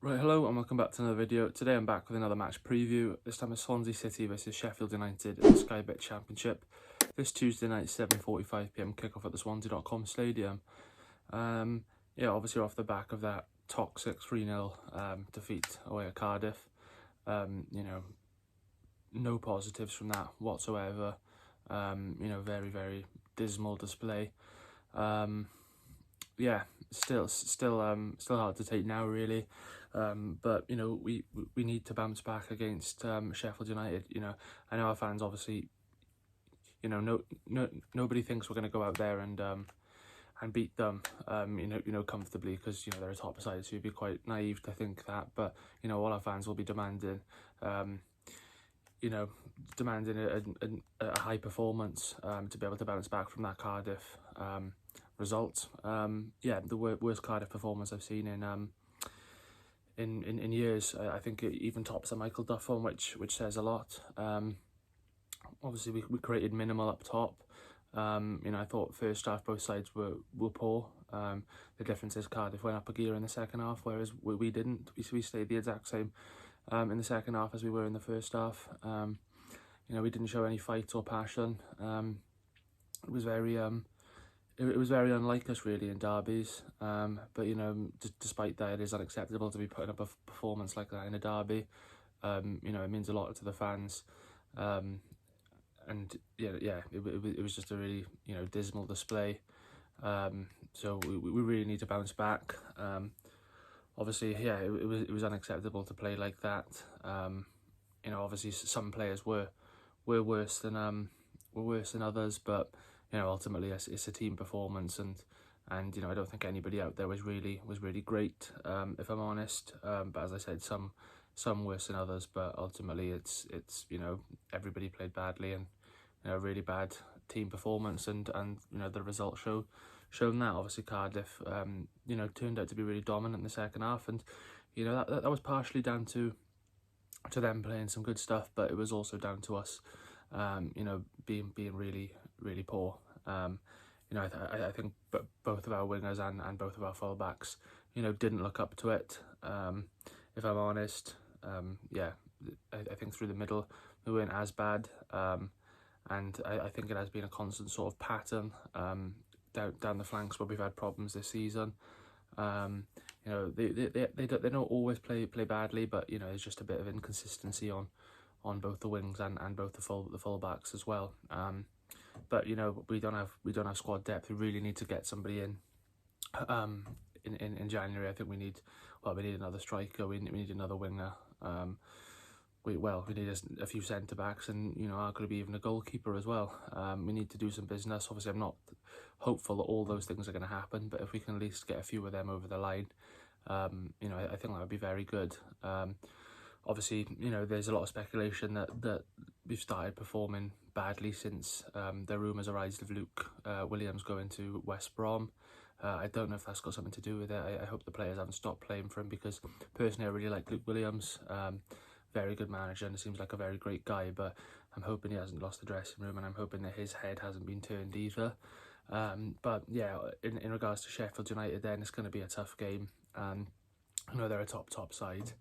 Right, hello and welcome back to another video. Today I'm back with another match preview. This time it's Swansea City versus Sheffield United in the Sky Bet Championship. This Tuesday night, 7:45 PM kickoff at the Swansea.com stadium. Yeah, obviously off the back of that toxic 3-0 defeat away at Cardiff. You know, no positives from that whatsoever. You know, very, very dismal display. Yeah, still hard to take now, really. But you know, we need to bounce back against Sheffield United. You know, I know our fans obviously, you know, nobody thinks we're going to go out there and beat them, you know, comfortably, because you know they're a top side, so you'd be quite naive to think that. But you know, all our fans will be demanding, you know, a high performance to be able to bounce back from that Cardiff result. Yeah, the worst Cardiff performance I've seen in years. I think it even tops a Michael Duff one, which says a lot. Obviously we created minimal up top. You know, I thought first half both sides were poor. The difference is Cardiff went up a gear in the second half, whereas we didn't. We stayed the exact same in the second half as we were in the first half. You know, we didn't show any fight or passion. It was very it was very unlike us, really, in derbies. But you know, despite that, it is unacceptable to be putting up a performance like that in a derby. You know, it means a lot to the fans. And yeah, it was just a really, you know, dismal display. So we really need to bounce back. Obviously, yeah, it was unacceptable to play like that. You know, obviously some players were worse than others, but you know, ultimately it's a team performance, and you know, I don't think anybody out there was really great, if I'm honest. But as I said, some worse than others, but ultimately it's you know, everybody played badly, and you know, really bad team performance, and you know, the results shown that. Obviously Cardiff you know, turned out to be really dominant in the second half, and you know, that was partially down to them playing some good stuff, but it was also down to us you know, being really poor. You know, I think both of our wingers and both of our fullbacks, you know, didn't look up to it, if I'm honest. Yeah, I think through the middle we weren't as bad, and I think it has been a constant sort of pattern down the flanks where we've had problems this season. You know, they don't always play badly, but you know, there's just a bit of inconsistency on both the wings and both the fullbacks as well. But you know, we don't have squad depth. We really need to get somebody in January. I think we need another striker. We need another winger. We need a few centre backs, and you know, arguably even a goalkeeper as well. We need to do some business. Obviously, I'm not hopeful that all those things are going to happen, but if we can at least get a few of them over the line, you know, I think that would be very good. Obviously, you know, there's a lot of speculation that we've started performing badly since the rumours arise of Luke Williams going to West Brom. I don't know if that's got something to do with it. I hope the players haven't stopped playing for him, because personally I really like Luke Williams. Very good manager, and it seems like a very great guy, but I'm hoping he hasn't lost the dressing room, and I'm hoping that his head hasn't been turned either. But yeah, in regards to Sheffield United, then it's going to be a tough game. I know they're a top side.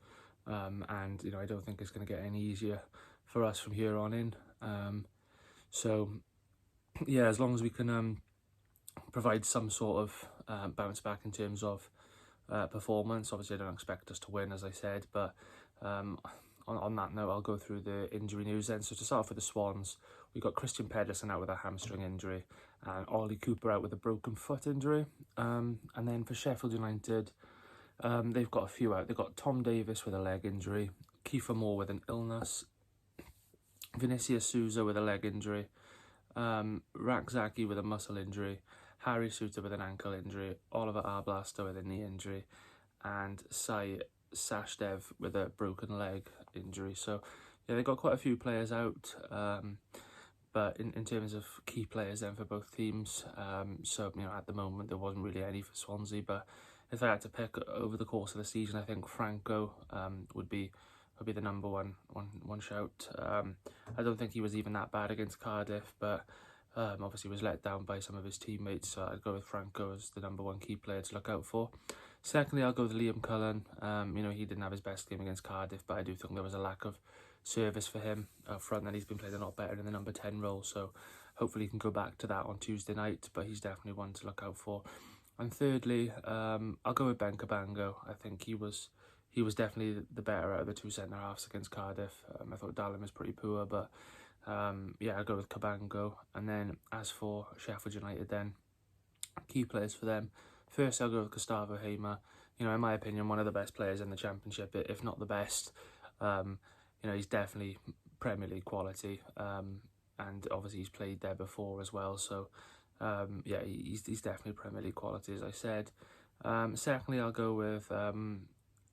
And you know, I don't think it's going to get any easier for us from here on in. So yeah, as long as we can provide some sort of bounce back in terms of performance. Obviously I don't expect us to win, as I said, but on that note, I'll go through the injury news then. So to start off with the Swans, we've got Christian Pedersen out with a hamstring injury, and Ollie Cooper out with a broken foot injury. And then for Sheffield United, they've got a few out. They've got Tom Davis with a leg injury, Kiefer Moore with an illness, Vinicius Souza with a leg injury, Rakzaki with a muscle injury, Harry Suter with an ankle injury, Oliver Arblaster with a knee injury, and Sai Sashdev with a broken leg injury. So yeah, they've got quite a few players out, but in terms of key players then for both teams, so you know, at the moment there wasn't really any for Swansea, but if I had to pick over the course of the season, I think Franco would be the number one shout. I don't think he was even that bad against Cardiff, but obviously was let down by some of his teammates, so I'd go with Franco as the number one key player to look out for. Secondly, I'll go with Liam Cullen. You know, he didn't have his best game against Cardiff, but I do think there was a lack of service for him up front, and he's been playing a lot better in the number 10 role, so hopefully he can go back to that on Tuesday night, but he's definitely one to look out for. And thirdly, I'll go with Ben Cabango. I think he was definitely the better out of the two centre-halves against Cardiff. I thought Dallin was pretty poor, but yeah, I'll go with Cabango. And then as for Sheffield United then, key players for them. First, I'll go with Gustavo Hamer. You know, in my opinion, one of the best players in the Championship, if not the best. You know, he's definitely Premier League quality, and obviously he's played there before as well. So, yeah, he's definitely Premier League quality, as I said. Secondly, I'll go with Anel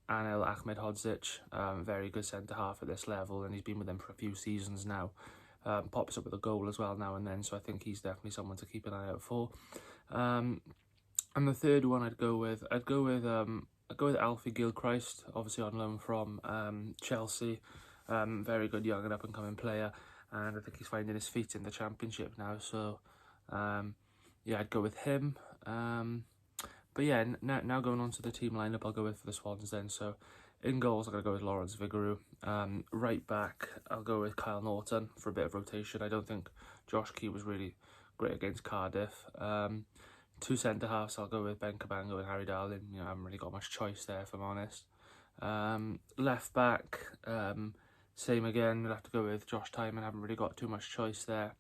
Ahmedhodzic, very good centre-half at this level, and he's been with them for a few seasons now. Pops up with a goal as well now and then, so I think he's definitely someone to keep an eye out for. And the third one I'd go with Alfie Gilchrist, obviously on loan from Chelsea. Very good young and up-and-coming player, and I think he's finding his feet in the Championship now, so yeah, I'd go with him. But yeah, now going on to the team lineup, I'll go with for the Swans then. So in goals, I'm going to go with Lawrence Vigouroux. Right back, I'll go with Kyle Norton for a bit of rotation. I don't think Josh Key was really great against Cardiff. Two centre-halves, I'll go with Ben Cabango and Harry Darling. You know, I haven't really got much choice there, if I'm honest. Left back, same again. We'll have to go with Josh Tyman. I haven't really got too much choice there.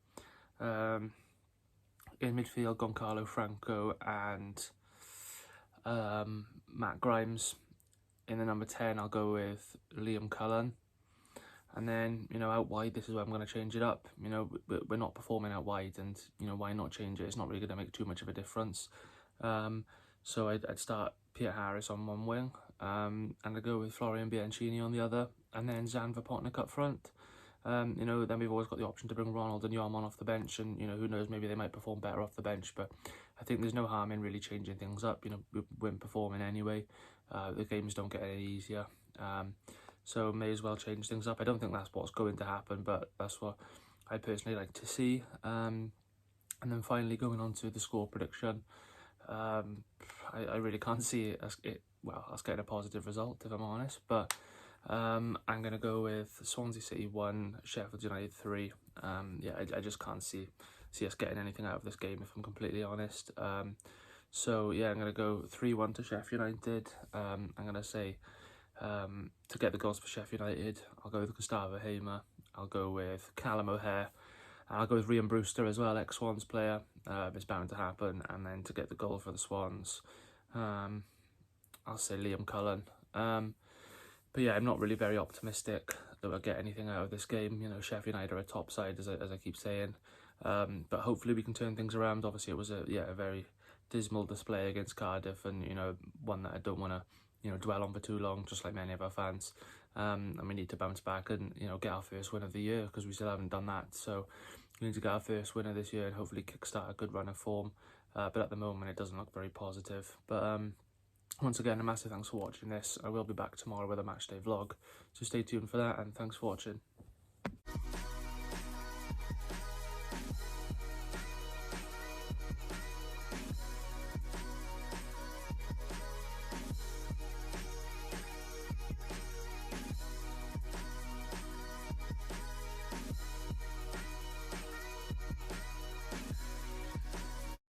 In midfield, Goncalo Franco and Matt Grimes. In the number 10, I'll go with Liam Cullen. And then, you know, out wide, this is where I'm going to change it up. You know, we're not performing out wide, and, you know, why not change it? It's not really going to make too much of a difference. So I'd start Peter Harris on one wing, and I'd go with Florian Bianchini on the other, and then Zan Vapotnik up front. You know, then we've always got the option to bring Ronald and Yarmon off the bench, and, you know, who knows, maybe they might perform better off the bench, but I think there's no harm in really changing things up. You know, we weren't performing anyway. The games don't get any easier. So may as well change things up. I don't think that's what's going to happen, but that's what I personally like to see. And then finally going on to the score prediction. I really can't see us getting a positive result, if I'm honest, but I'm going to go with Swansea City 1, Sheffield United 3. Yeah, I just can't see us getting anything out of this game, if I'm completely honest. So yeah, I'm going to go 3-1 to Sheffield United. I'm going to say to get the goals for Sheffield United, I'll go with Gustavo Hamer. I'll go with Callum O'Hare. And I'll go with Ryan Brewster as well, ex-Swans player. It's bound to happen. And then to get the goal for the Swans, I'll say Liam Cullen. But yeah, I'm not really very optimistic that we'll get anything out of this game. You know, Sheffield United are a top side, as I keep saying. But hopefully we can turn things around. Obviously, it was a very dismal display against Cardiff, and, you know, one that I don't want to, you know, dwell on for too long, just like many of our fans. And we need to bounce back and, you know, get our first win of the year, because we still haven't done that. So we need to get our first winner this year and hopefully kickstart a good run of form. But at the moment, it doesn't look very positive. But once again, a massive thanks for watching this. I will be back tomorrow with a matchday vlog, so stay tuned for that, and thanks for watching.